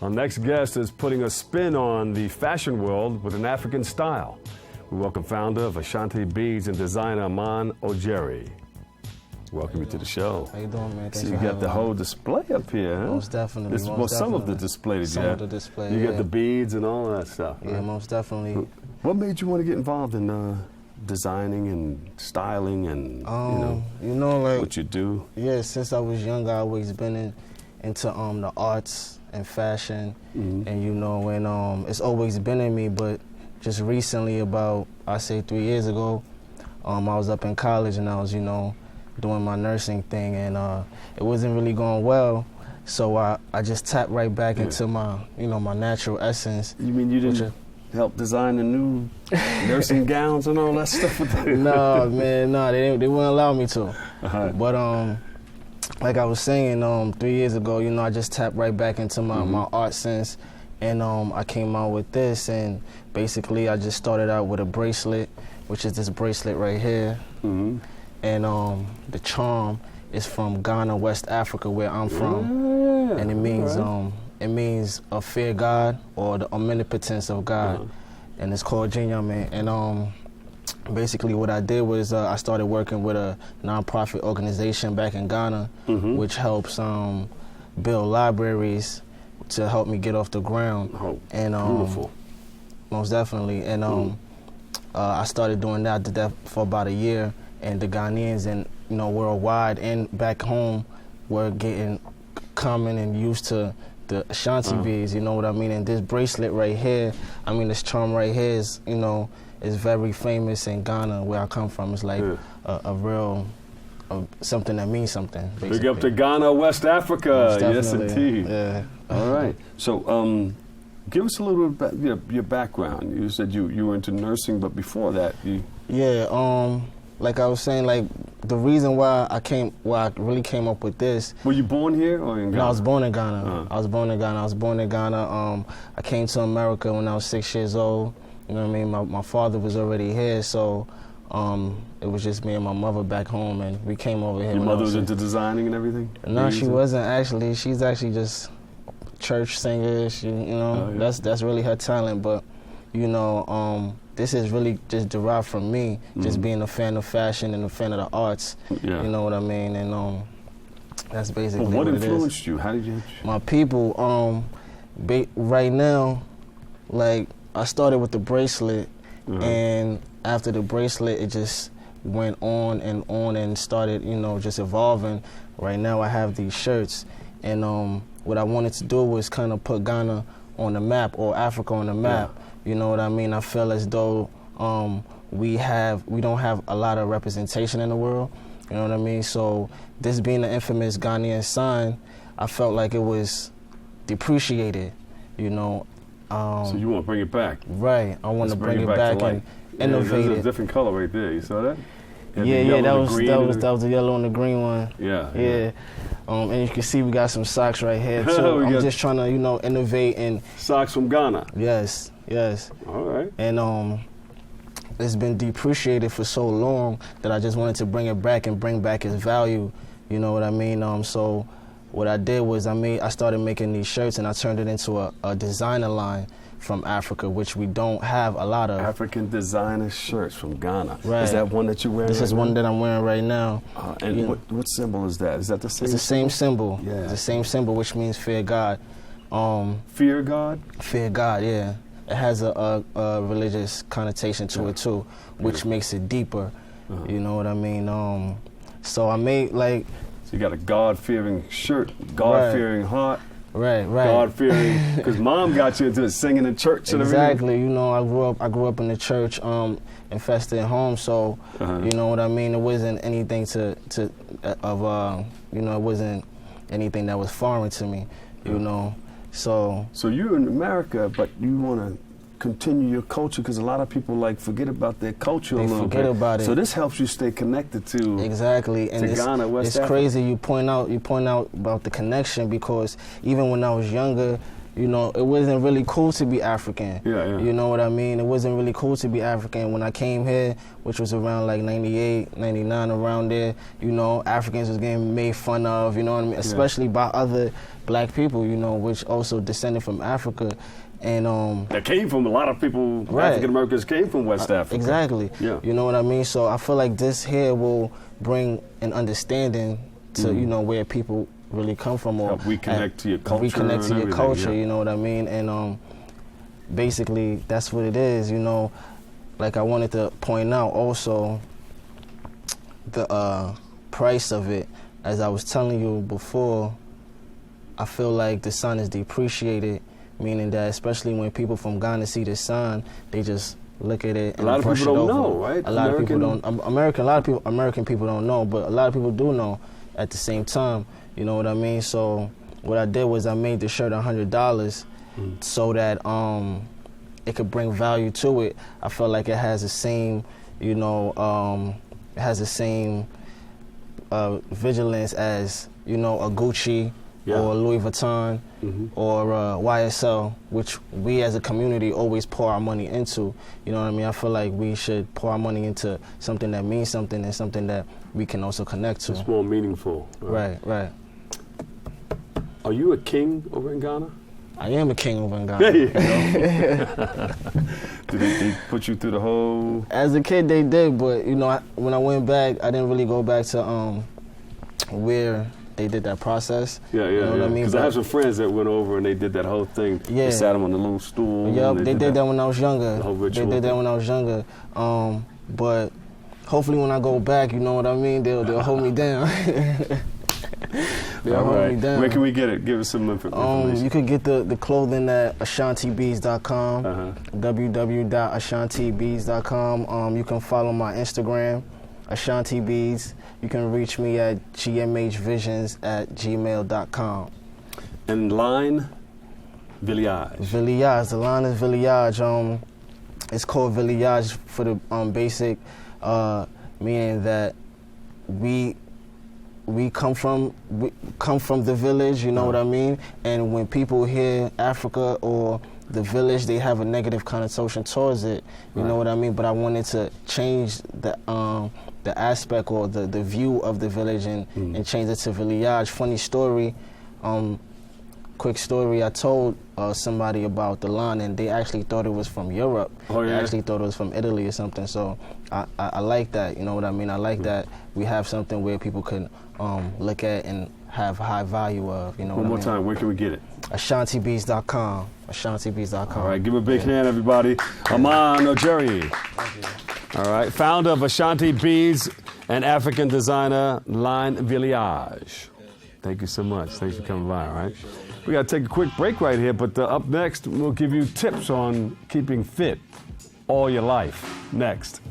Our next guest is putting a spin on the fashion world with an African style. We welcome founder of Ashanti Beads and designer Amon Ogyiri. Welcome you to the show. How you doing, man? Thanks so you got the whole display up here, huh? Most definitely. Some of the display that some you of have. the display. You yeah. got the beads and all that stuff. Yeah, right? most definitely. What made you want to get involved in designing and styling and like what you do? Yeah, since I was young, I always been into the arts and fashion, and and it's always been in me. But just recently, about I say 3 years ago, I was up in college and I was doing my nursing thing, and it wasn't really going well. So I just tapped right back into my my natural essence. You mean you didn't help design the new nursing gowns and all that stuff? No, man, no, they wouldn't allow me to. But like I was saying, 3 years ago, I just tapped right back into my art sense, and I came out with this, and basically I just started out with a bracelet, which is this bracelet right here, and the charm is from Ghana, West Africa, where I'm from, and it means a fear God or the omnipotence of God, and it's called Gye Nyame. And basically what I did was I started working with a nonprofit organization back in Ghana, which helps build libraries to help me get off the ground. And beautiful. Most definitely. And I started doing that. I did that for about a year, and the Ghanaians and worldwide and back home were getting common and used to the Ashanti beads, you know what I mean? And this bracelet right here, this charm right here is, is very famous in Ghana, where I come from. It's like a real, something that means something, basically. Big up to Ghana, West Africa. Yes, indeed. Yeah. All right. So give us a little bit about your background. You said you were into nursing, but before that, like I was saying, like the reason why I really came up with this. Were you born here or in Ghana? No, I was born in Ghana. I was born in Ghana. I came to America when I was 6 years old. You know what I mean? My father was already here, so it was just me and my mother back home, and we came over here. Your mother was into designing and everything? No, she wasn't actually. She's actually just church singer. She, that's really her talent. But this is really just derived from me, just being a fan of fashion and a fan of the arts. Yeah. You know what I mean? And that's basically what influenced you? How did you? My people, right now, like I started with the bracelet, and after the bracelet, it just went on and started, just evolving. Right now, I have these shirts, and what I wanted to do was kind of put Ghana on the map, or Africa on the map. Yeah. You know what I mean? I feel as though we don't have a lot of representation in the world. You know what I mean? So this being the infamous Ghanaian sign, I felt like it was depreciated. So you want to bring it back? Right. I want to bring it back and innovate it. There's a different color right there. You saw that? Yeah, that was the yellow and the green one. Yeah. And you can see we got some socks right here too. I'm just trying to, innovate and socks from Ghana. Yes. All right. And it's been depreciated for so long that I just wanted to bring it back and bring back its value. You know what I mean? So what I did was I started making these shirts, and I turned it into a designer line from Africa, which we don't have a lot of. African designer shirts from Ghana. Right. Is that one that you're wearing? This is one that I'm wearing right now. And what symbol is that? Is that the same? It's the same symbol. Yeah. It's the same symbol, which means fear God. Fear God? Fear God, yeah. It has a religious connotation to it too, which makes it deeper. You know what I mean? So I made So you got a God-fearing shirt, God-fearing heart. Right. God-fearing, because Mom got you into singing in church and everything. Exactly. I grew up in the church, infested home. So, you know what I mean. It wasn't anything it wasn't anything that was foreign to me. You know, so you're in America, but you want to continue your culture, because a lot of people forget about their culture a little bit. They forget about it. So this helps you stay connected to Ghana, West It's Africa. crazy you point out about the connection, because even when I was younger, you know, it wasn't really cool to be African. Yeah, yeah. You know what I mean? It wasn't really cool to be African. When I came here, which was around like 98, 99, around there, you know, Africans was getting made fun of, you know what I mean? Especially by other black people, you know, which also descended from Africa. And that came from a lot of people, right. African Americans came from West Africa. Exactly. Yeah. You know what I mean? So I feel like this here will bring an understanding to, you know, where people really come from, or help reconnect to your culture. Reconnect to your culture, you know what I mean? And basically that's what it is, you know. Like I wanted to point out also the price of it. As I was telling you before, I feel like the sign is depreciated, meaning that especially when people from Ghana see the sign, they just look at it and brush it over. A lot of people don't know, right? A lot of people don't. American people don't know, but a lot of people do know at the same time. You know what I mean? So what I did was I made the shirt $100 so that it could bring value to it. I felt like it has the same, you know, it has the same vigilance as, you know, a Gucci or Louis Vuitton or YSL, which we as a community always pour our money into. You know what I mean? I feel like we should pour our money into something that means something and something that we can also connect to. It's more meaningful. Right, right. Are you a king over in Ghana? I am a king over in Ghana. There you go. Did they put you through the whole... As a kid, they did, but, you know, when I went back, I didn't really go back to where they did that process. Yeah, you know what I mean? Because I have some friends that went over and they did that whole thing. Yeah. They sat them on the little stool. Yep, they did that when I was younger. The whole ritual. They did that when I was younger. But hopefully when I go back, you know what I mean, they'll hold me down. All right. Where can we get it? Give us some information. You could get the clothing at AshantiBees.com, www.ashantibees.com. You can follow my Instagram, AshantiBees. You can reach me at gmhvisions@gmail.com. And line, Village. Village. The line is Village. It's called Village for the basic meaning that we come from the village, you know what I mean? And when people hear Africa or the village, they have a negative connotation towards it, you know what I mean? But I wanted to change the aspect or the view of the village and change it to Village. Funny story, quick story, I told somebody about the line and they actually thought it was from Europe. Oh, yeah? They actually thought it was from Italy or something, so I like that, you know what I mean? I like that we have something where people can look at and have high value of, you know what I mean? One more time, where can we get it? AshantiBees.com. AshantiBees.com. All right, give a big hand, everybody. Amon Ogyiri. All right, founder of Ashanti Bees and African designer Line Village. Thank you so much. Thanks for coming by, all right? We got to take a quick break right here, but up next, we'll give you tips on keeping fit all your life. Next.